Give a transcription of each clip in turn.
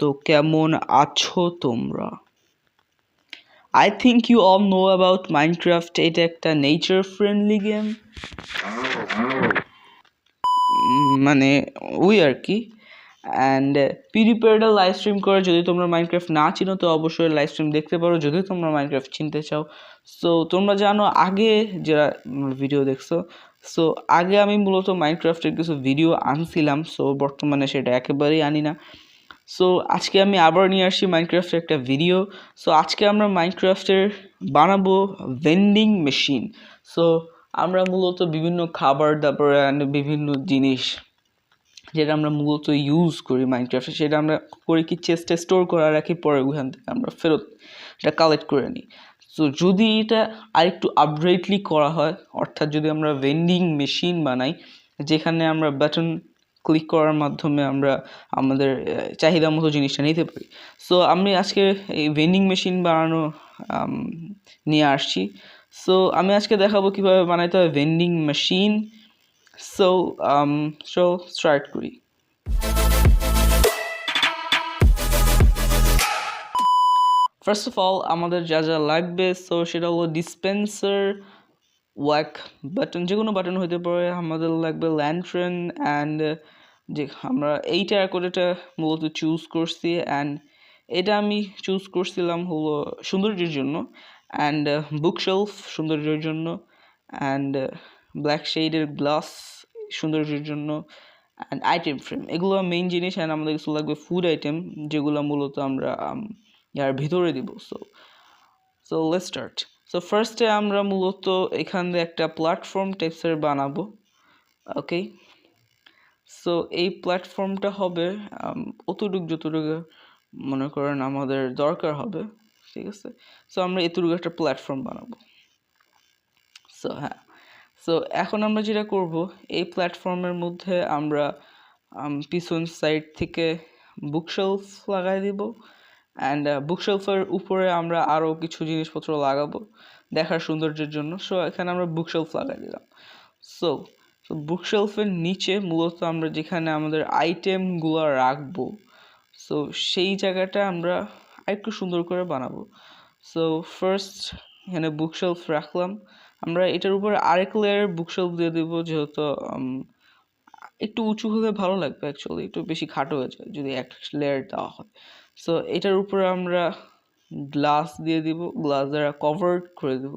তো কেমন আছো তোমরা? I think you all know about Minecraft. এটা একটা নেচার ফ্রেন্ডলি গেম, মানে ওই আর কি। অ্যান্ড পিউডিপিআইটা লাইভ স্ট্রিম করে, যদি তোমরা মাইনক্রাফট না চিনো তো অবশ্যই লাইভ স্ট্রিম দেখতে পারো যদি তোমরা মাইনক্রাফট চিনতে চাও। সো তোমরা জানো আগে যারা ভিডিও দেখছো, সো আগে আমি মূলত মাইনক্রাফটের কিছু ভিডিও আনছিলাম, সো বর্তমানে সেটা একেবারেই আনি না। সো আজকে আমি আবার নিয়ে আসছি মাইনক্রাফটের একটা ভিডিও। সো আজকে আমরা মাইনক্রাফটের বানাবো ভেন্ডিং মেশিন। সো আমরা মূলত বিভিন্ন খাবার দাবার অ্যান্ড বিভিন্ন জিনিস যেটা আমরা মূলত ইউজ করি মাইনক্রাফটে, সেটা আমরা করি কি চেস্টে স্টোর করা রাখি, পরে ওখান থেকে আমরা ফেরত এটা কালেক্ট করে নিই। সো যদি এটা আরেকটু আপগ্রেডলি করা হয়, অর্থাৎ যদি আমরা ভেন্ডিং মেশিন বানাই যেখানে আমরা বাটন ক্লিক করার মাধ্যমে আমরা আমাদের চাহিদা মতো জিনিসটা নিতে পারি, সো আমি আজকে এই ভেন্ডিং মেশিন বানানো নিয়ে আসছি। সো আমি আজকে দেখাবো কীভাবে বানাইতে হয় ভেন্ডিং মেশিন। সো স্টার্ট করি। ফার্স্ট অফ অল আমাদের যা যা লাগবে, সো সেটা হলো ডিসপেন্সার, ওয়াক বাটন, যে কোনো বাটন হইতে পারে। আমাদের লাগবে ল্যান্ট্রেন অ্যান্ড যে আমরা এই টেরাকোটাটা মূলত চুজ করছি, অ্যান্ড এটা আমি চুজ করছিলাম হলো সৌন্দর্যের জন্য, অ্যান্ড বুকশেলফ সৌন্দর্যের জন্য, অ্যান্ড ব্ল্যাক শেডের গ্লাস সৌন্দর্যের জন্য, অ্যান্ড আইটেম ফ্রেম, এগুলো মেইন জিনিস। অ্যান্ড আমাদের কিছু লাগবে ফুড আইটেম যেগুলো মূলত আমরা ইয়ার ভিতরে দিব। So let's start. সো ফার্স্টে আমরা মূলত এখানে একটা প্ল্যাটফর্ম টাইপসের বানাবো। ওকে, সো এই প্ল্যাটফর্মটা হবে যতটুকু মনে করেন আমাদের দরকার হবে, ঠিক আছে। সো আমরা এতটুকু একটা প্ল্যাটফর্ম বানাবো। সো হ্যাঁ, সো এখন আমরা যেটা করব, এই প্ল্যাটফর্মের মধ্যে আমরা পিছন সাইড থেকে বুকশেলফ লাগাই দিব, অ্যান্ড বুকশেলফের উপরে আমরা আরও কিছু জিনিসপত্র লাগাবো দেখার সৌন্দর্যের জন্য। সো এখানে আমরা বুকশেলফ লাগাই দিলাম। সো বুকশেলফের নিচে মূলত আমরা যেখানে আমাদের আইটেমগুলো রাখবো, সো সেই জায়গাটা আমরা আরেকটু সুন্দর করে বানাবো। সো ফার্স্ট এখানে বুকশেলফ রাখলাম, আমরা এটার উপরে আরেক লেয়ার বুকশেলফ দিয়ে দেবো, যেহেতু একটু উঁচু হলে ভালো লাগবে, অ্যাকচুয়ালি একটু বেশি খাটো হয়ে যায় যদি এক লেয়ার দেওয়া হয়। সো এটার উপরে আমরা গ্লাস দিয়ে দিব, গ্লাস দ্বারা কভার্ড করে দেব।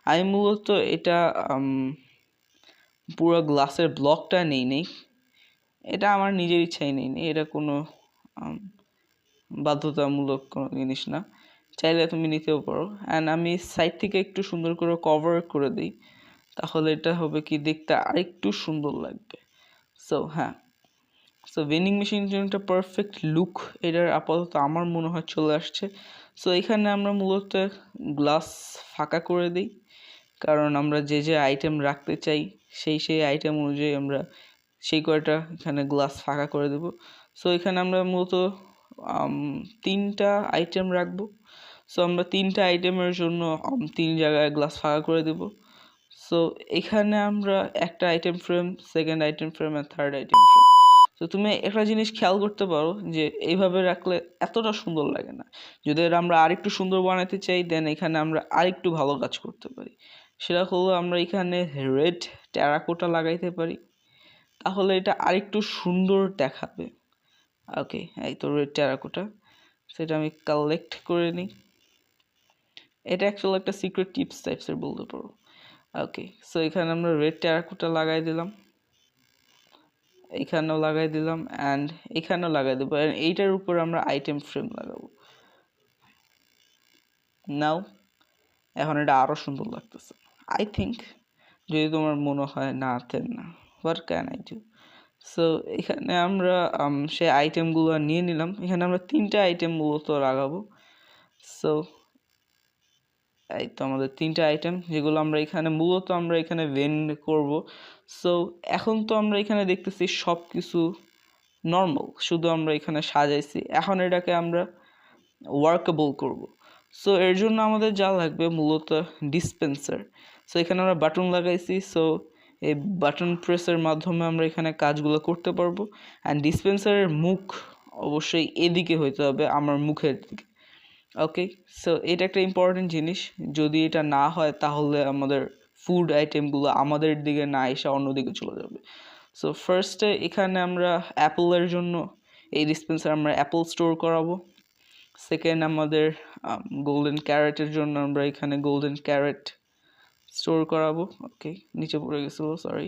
আমি মূলত এটা পুরো গ্লাসের ব্লকটা নেই, এটা আমার নিজের ইচ্ছাই নেই, এটা কোনো বাধ্যতামূলক কোনো জিনিস না, চাইলে তুমি নিতেও পারো। অ্যান্ড আমি সাইড থেকে একটু সুন্দর করে কভার করে দিই, তাহলে এটা হবে কি দেখতে আরেকটু সুন্দর লাগবে। সো হ্যাঁ, সো ভেন্ডিং মেশিনের জন্য একটা পারফেক্ট লুক এটার আপাতত আমার মনে হয় চলে আসছে। সো এখানে আমরা মূলত গ্লাস ফাঁকা করে দিই, কারণ আমরা যে যে আইটেম রাখতে চাই সেই আইটেম অনুযায়ী আমরা সেই কয়টা এখানে গ্লাস ফাঁকা করে দেব। সো এখানে আমরা মূলত 3টা আইটেম রাখবো। সো আমরা 3টা আইটেমের জন্য 3 জায়গায় গ্লাস ফাঁকা করে দেব। সো এখানে আমরা একটা item frame, second item frame আর থার্ড আইটেম ফ্রেম। তো তুমি একটা জিনিস খেয়াল করতে পারো যে এইভাবে রাখলে এতটা সুন্দর লাগে না। যদি আমরা আরেকটু সুন্দর বানাতে চাই, দেন এখানে আমরা আরেকটু ভালো কাজ করতে পারি। সেটা হলো আমরা এখানে রেড টেরাকোটা লাগাইতে পারি, তাহলে এটা আরেকটু সুন্দর দেখাবে। ওকে, এই তো রেড টেরাকোটা, সেটা আমি কালেক্ট করে নিই। এটা অ্যাকচুয়ালি একটা সিক্রেট টিপস টাইপসের বলতে পারো। ওকে, সো এখানে আমরা রেড টেরাকোটা লাগাই দিলাম, এখানেও লাগাই দিলাম, অ্যান্ড এখানেও লাগাই দেবো। এইটার উপর আমরা আইটেম ফ্রেম লাগাবো। নাও এখন এটা আরও সুন্দর লাগতেছে আই থিঙ্ক, যদি তোমার মনে হয় না তেন না, what can I do. So এখানে আমরা সে আইটেমগুলো নিয়ে নিলাম, এখানে আমরা 3টা আইটেম মূলত লাগাবো। সো এই তো আমাদের 3টা আইটেম, যেগুলো আমরা এখানে মূলত আমরা এখানে ভেন্ড করব। সো এখন তো আমরা এখানে দেখতেছি সব কিছু নর্মাল, শুধু আমরা এখানে সাজাইছি, এখন এটাকে আমরা ওয়ার্কেবল করব। সো এর জন্য আমাদের যা লাগবে মূলত ডিসপেন্সার। সো এখানে আমরা বাটন লাগাইছি, সো এই বাটন প্রেসের মাধ্যমে আমরা এখানে কাজগুলো করতে পারবো। অ্যান্ড ডিসপেন্সারের মুখ অবশ্যই এদিকে হইতে হবে, আমার মুখের দিকে। ওকে, সো এটা একটা ইম্পর্টেন্ট জিনিস। যদি এটা না হয় তাহলে আমাদের ফুড আইটেমগুলো আমাদের দিকে না এসে অন্যদিকে চলে যাবে। সো ফার্স্টে এখানে আমরা অ্যাপেলের জন্য এই ডিসপেন্সার আমরা অ্যাপেল স্টোর করাবো। সেকেন্ড, আমাদের গোল্ডেন ক্যারেটের জন্য আমরা এখানে গোল্ডেন ক্যারেট স্টোর করাবো। ওকে, নিচে পড়ে গেছিলো, সরি।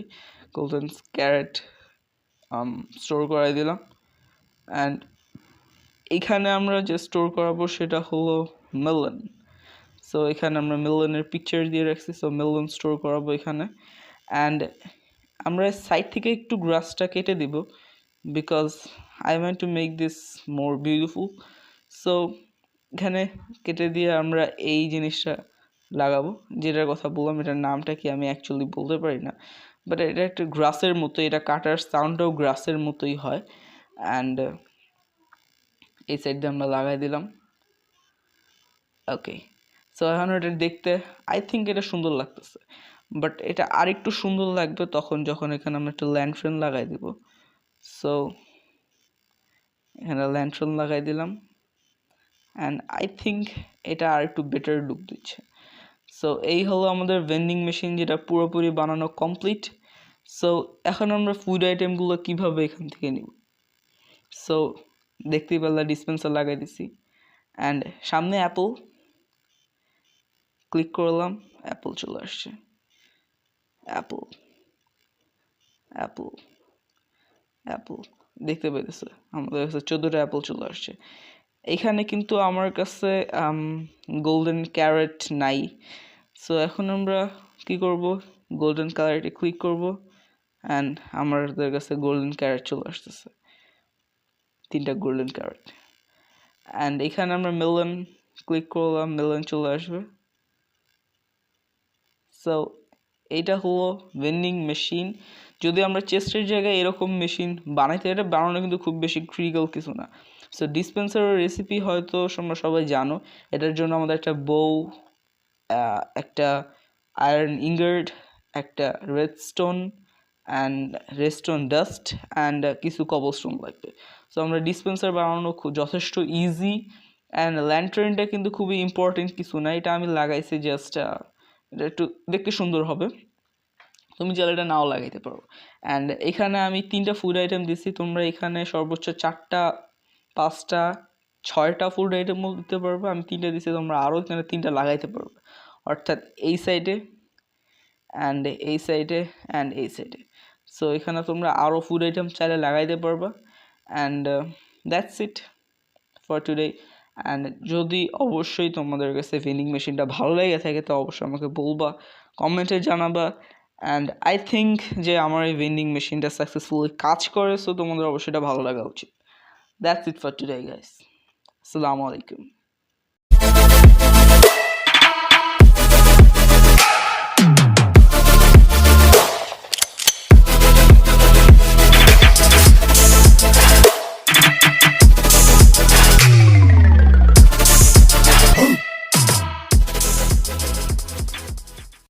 গোল্ডেন ক্যারেট স্টোর করাই দিলাম। অ্যান্ড এখানে আমরা যে স্টোর করাবো সেটা হলো মেলন। সো এখানে আমরা মেলনের পিকচার দিয়ে রাখছি, সো মেলন স্টোর করাবো এখানে। অ্যান্ড আমরা সাইড থেকে একটু গ্রাসটা কেটে দিব, because I want to make this more beautiful. So এখানে কেটে দিয়ে আমরা এই জিনিসটা লাগাবো, যেটার কথা বললাম। এটার নামটা কি আমি অ্যাকচুয়ালি বলতে পারি না, বাট এটা একটা গ্রাসের মতো, এটা কাটার সাউন্ডটাও গ্রাসের মতোই হয়। অ্যান্ড এই সাইড দিয়ে আমরা লাগাই দিলাম। ওকে, সো এখন এটা দেখতে আই থিঙ্ক এটা সুন্দর লাগতেছে, বাট এটা আরেকটু সুন্দর লাগবে যখন এখানে আমরা একটা ল্যান্ডফ্রেন লাগাই দিব। সো এখানে ল্যান্ডফ্রেন লাগাই দিলাম, অ্যান্ড আই থিঙ্ক এটা আর একটু বেটার লুক দিচ্ছে। সো এই হলো আমাদের ভেন্ডিং মেশিন, যেটা পুরোপুরি বানানো কমপ্লিট। সো এখন আমরা ফুড আইটেমগুলো কীভাবে এখান থেকে নিব। সো দেখতেই পারলা ডিসপেন্সার লাগাই দিছি, অ্যান্ড সামনে অ্যাপল ক্লিক করলাম, অ্যাপল চলে আসছে। অ্যাপল অ্যাপল অ্যাপল দেখতে পেয়েছে, আমাদের কাছে 14টা অ্যাপল চলে আসছে। এখানে কিন্তু আমার কাছে গোল্ডেন ক্যারেট নাই। সো এখন আমরা কি করব, গোল্ডেন ক্যারেটে ক্লিক করব, অ্যান্ড আমাদের কাছে গোল্ডেন ক্যারেট চলে আসতেছে, 3টা গোল্ডেন ক্যারেট। অ্যান্ড এখানে আমরা মেলন ক্লিক করলাম, মেলন চলে আসবে। সো এইটা হলো ভেন্ডিং মেশিন। যদি আমরা চেস্টের জায়গায় এরকম মেশিন বানাইতে, এটা বানানো কিন্তু খুব বেশি ক্রিটিক্যাল কিছু না। সো ডিসপেন্সারের রেসিপি হয়তো তোমরা সবাই জানো। এটার জন্য আমাদের একটা বউ, একটা আয়রন ইঙ্গার্ড, একটা redstone and redstone dust and কিছু কবলস্টোন লাগবে। সো আমরা ডিসপেন্সার বানানো খুব যথেষ্ট ইজি। অ্যান্ড ল্যান্টার্নটা কিন্তু খুবই ইম্পর্টেন্ট কিছু না, এটা আমি লাগাইছি জাস্ট এটা একটু দেখতে সুন্দর হবে, তুমি চাইলে এটা নাও লাগাইতে পারো। অ্যান্ড এখানে আমি 3টা ফুড আইটেম দিছি, তোমরা এখানে সর্বোচ্চ 4টা 5টা 6টা ফুড আইটেম দিতে পারবে। আমি 3টা দিছি, তোমরা আরও এখানে 3টা লাগাইতে পারবে, অর্থাৎ এই সাইডে অ্যান্ড এই সাইডে অ্যান্ড এই সাইডে। সো এখানে তোমরা আরও ফুড আইটেম চাইলে লাগাইতে পারবা। And that's it for today. And যদি অবশ্যই তোমাদের কাছে ভেন্ডিং মেশিনটা ভালো লেগে থাকে তো অবশ্যই আমাকে বলবা, কমেন্টে জানাবা। অ্যান্ড আই থিঙ্ক যে আমার এই ভেন্ডিং মেশিনটা সাকসেসফুলি কাজ করে, সো তোমাদের অবশ্যই এটা ভালো লাগা উচিত। That's it for today guys. আসসালামু আলাইকুম।